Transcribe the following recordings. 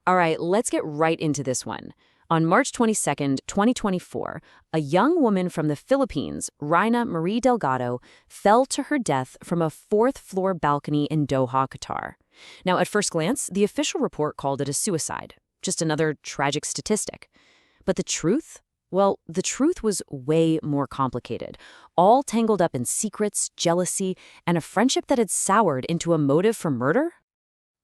All right, let's get right into this one. On March 22nd, 2024, a young woman from the Philippines, Raina Marie Delgado, fell to her death from a fourth-floor balcony in Doha, Qatar. Now, at first glance, the official report called it a suicide, just another tragic statistic. But the truth? Well, the truth was way more complicated, all tangled up in secrets, jealousy, and a friendship that had soured into a motive for murder.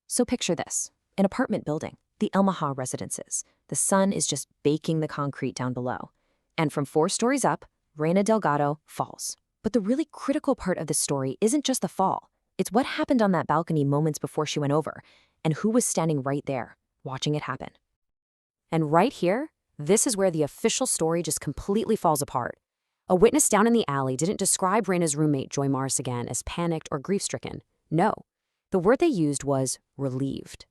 So picture this: an apartment building, the El Maha residences. The sun is just baking the concrete down below. And from 4 stories up, Raina Delgado falls. But the really critical part of the story isn't just the fall. It's what happened on that balcony moments before she went over, and who was standing right there, watching it happen. And right here, this is where the official story just completely falls apart. A witness down in the alley didn't describe Raina's roommate, Joy Marsegan, as panicked or grief-stricken. No. The word they used was relieved.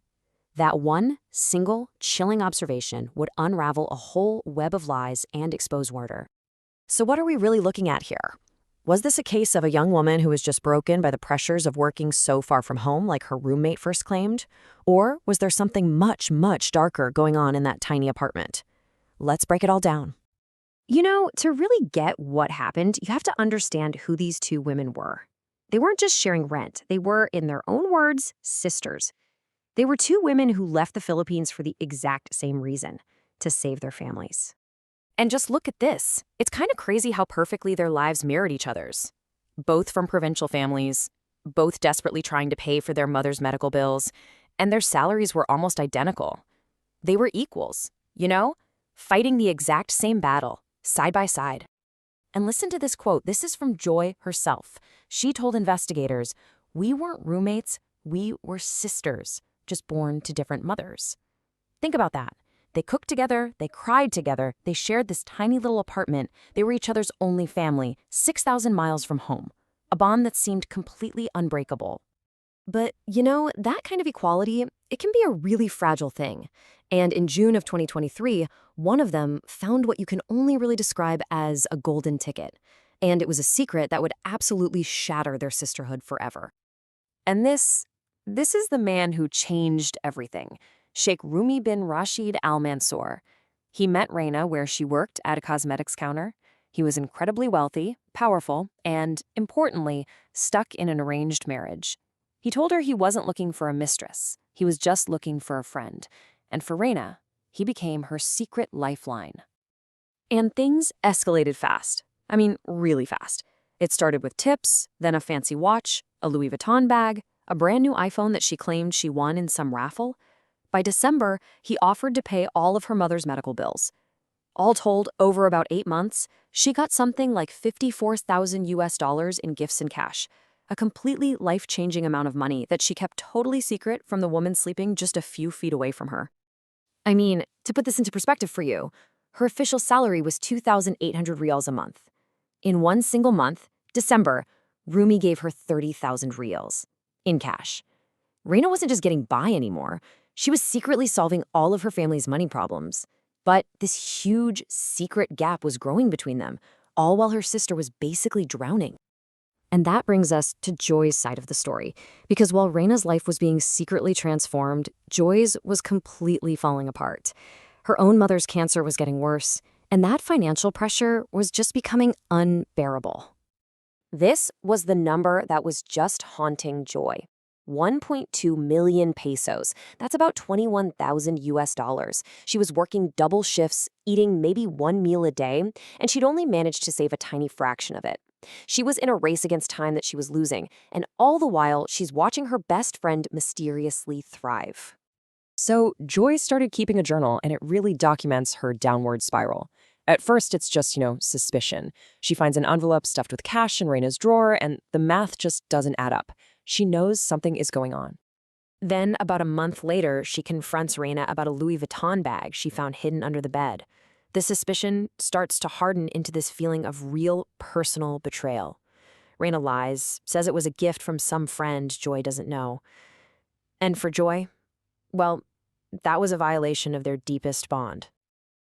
That one single, chilling observation would unravel a whole web of lies and expose murder. So what are we really looking at here? Was this a case of a young woman who was just broken by the pressures of working so far from home like her roommate first claimed? Or was there something much, much darker going on in that tiny apartment? Let's break it all down. You know, to really get what happened, you have to understand who these 2 women were. They weren't just sharing rent. They were, in their own words, sisters. They were 2 women who left the Philippines for the exact same reason: to save their families. And just look at this. It's kind of crazy how perfectly their lives mirrored each other's. Both from provincial families, both desperately trying to pay for their mother's medical bills, and their salaries were almost identical. They were equals, fighting the exact same battle, side by side. And listen to this quote. This is from Joy herself. She told investigators, "We weren't roommates, we were sisters, just born to different mothers." Think about that. They cooked together, they cried together, they shared this tiny little apartment. They were each other's only family, 6,000 miles from home. A bond that seemed completely unbreakable. But, that kind of equality, it can be a really fragile thing. And in June of 2023, one of them found what you can only really describe as a golden ticket. And it was a secret that would absolutely shatter their sisterhood forever. And this is the man who changed everything. Sheikh Rumi bin Rashid Al Mansour. He met Raina where she worked at a cosmetics counter. He was incredibly wealthy, powerful, and, importantly, stuck in an arranged marriage. He told her he wasn't looking for a mistress. He was just looking for a friend. And for Raina, he became her secret lifeline. And things escalated fast. I mean, really fast. It started with tips, then a fancy watch, a Louis Vuitton bag, a brand new iPhone that she claimed she won in some raffle. By December, he offered to pay all of her mother's medical bills. All told, over about 8 months, she got something like $54,000 in gifts and cash, a completely life-changing amount of money that she kept totally secret from the woman sleeping just a few feet away from her. I mean, to put this into perspective for you, her official salary was 2,800 reals a month. In one single month, December, Rumi gave her 30,000 reals in cash. Raina wasn't just getting by anymore. She was secretly solving all of her family's money problems. But this huge, secret gap was growing between them, all while her sister was basically drowning. And that brings us to Joy's side of the story, because while Raina's life was being secretly transformed, Joy's was completely falling apart. Her own mother's cancer was getting worse, and that financial pressure was just becoming unbearable. This was the number that was just haunting Joy. 1.2 million pesos. That's about 21,000 US dollars. She was working double shifts, eating maybe 1 meal a day, and she'd only managed to save a tiny fraction of it. She was in a race against time that she was losing, and all the while, she's watching her best friend mysteriously thrive. So Joy started keeping a journal, and it really documents her downward spiral. At first, it's just, suspicion. She finds an envelope stuffed with cash in Raina's drawer, and the math just doesn't add up. She knows something is going on. Then, about a month later, she confronts Raina about a Louis Vuitton bag she found hidden under the bed. The suspicion starts to harden into this feeling of real personal betrayal. Raina lies, says it was a gift from some friend Joy doesn't know. And for Joy, well, that was a violation of their deepest bond.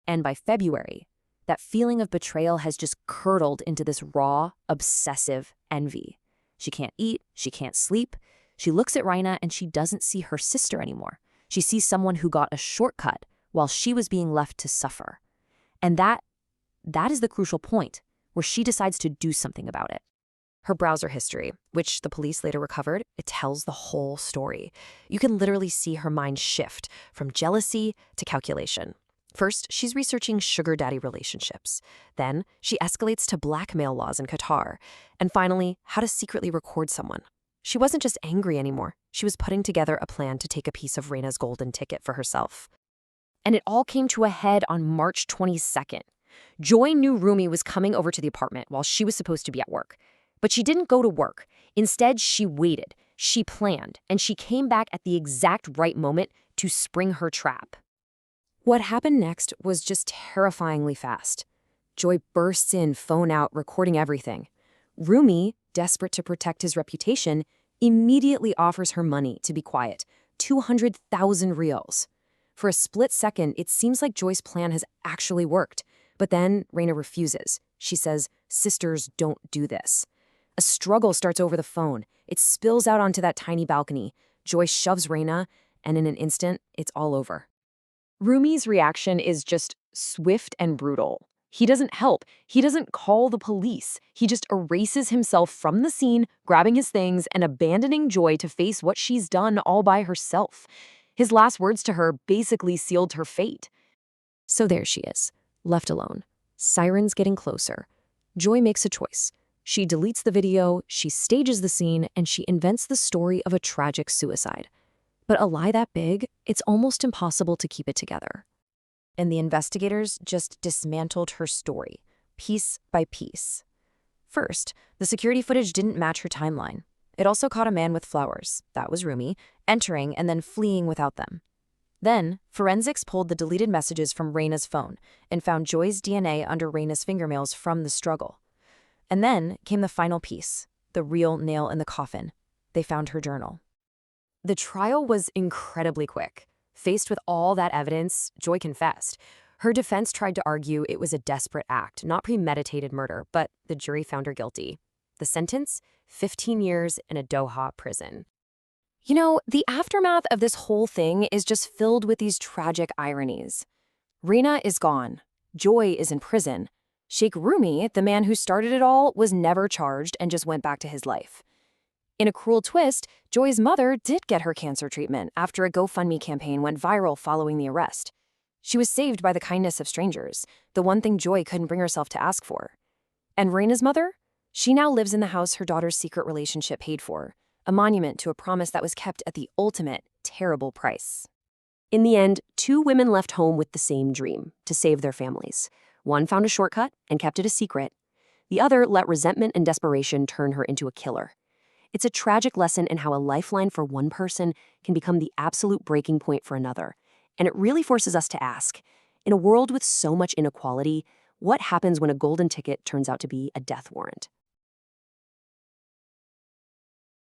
And by February, that feeling of betrayal has just curdled into this raw, obsessive envy. She can't eat, she can't sleep. She looks at Raina and she doesn't see her sister anymore. She sees someone who got a shortcut while she was being left to suffer. And that is the crucial point, where she decides to do something about it. Her browser history, which the police later recovered, it tells the whole story. You can literally see her mind shift from jealousy to calculation. First, she's researching sugar daddy relationships. Then, she escalates to blackmail laws in Qatar. And finally, how to secretly record someone. She wasn't just angry anymore. She was putting together a plan to take a piece of Raina's golden ticket for herself. And it all came to a head on March 22nd. Joy knew Rumi was coming over to the apartment while she was supposed to be at work. But she didn't go to work. Instead, she waited, she planned, and she came back at the exact right moment to spring her trap. What happened next was just terrifyingly fast. Joy bursts in, phone out, recording everything. Rumi, desperate to protect his reputation, immediately offers her money to be quiet, 200,000 riyals. For a split second, it seems like Joy's plan has actually worked. But then Raina refuses. She says, "Sisters don't do this." A struggle starts over the phone. It spills out onto that tiny balcony. Joy shoves Raina, and in an instant, it's all over. Rumi's reaction is just swift and brutal. He doesn't help. He doesn't call the police. He just erases himself from the scene, grabbing his things and abandoning Joy to face what she's done all by herself. His last words to her basically sealed her fate. So there she is, left alone. Sirens getting closer. Joy makes a choice. She deletes the video, she stages the scene, and she invents the story of a tragic suicide. But a lie that big, it's almost impossible to keep it together. And the investigators just dismantled her story, piece by piece. First, the security footage didn't match her timeline. It also caught a man with flowers, that was Rumi, entering and then fleeing without them. Then, forensics pulled the deleted messages from Raina's phone and found Joy's DNA under Raina's fingernails from the struggle. And then came the final piece, the real nail in the coffin. They found her journal. The trial was incredibly quick. Faced with all that evidence, Joy confessed. Her defense tried to argue it was a desperate act, not premeditated murder, but the jury found her guilty. The sentence? 15 years in a Doha prison. You know, the aftermath of this whole thing is just filled with these tragic ironies. Raina is gone. Joy is in prison. Sheikh Rumi, the man who started it all, was never charged and just went back to his life. In a cruel twist, Joy's mother did get her cancer treatment after a GoFundMe campaign went viral following the arrest. She was saved by the kindness of strangers, the one thing Joy couldn't bring herself to ask for. And Raina's mother? She now lives in the house her daughter's secret relationship paid for, a monument to a promise that was kept at the ultimate, terrible price. In the end, two women left home with the same dream, to save their families. One found a shortcut and kept it a secret. The other let resentment and desperation turn her into a killer. It's a tragic lesson in how a lifeline for one person can become the absolute breaking point for another. And it really forces us to ask, in a world with so much inequality, what happens when a golden ticket turns out to be a death warrant?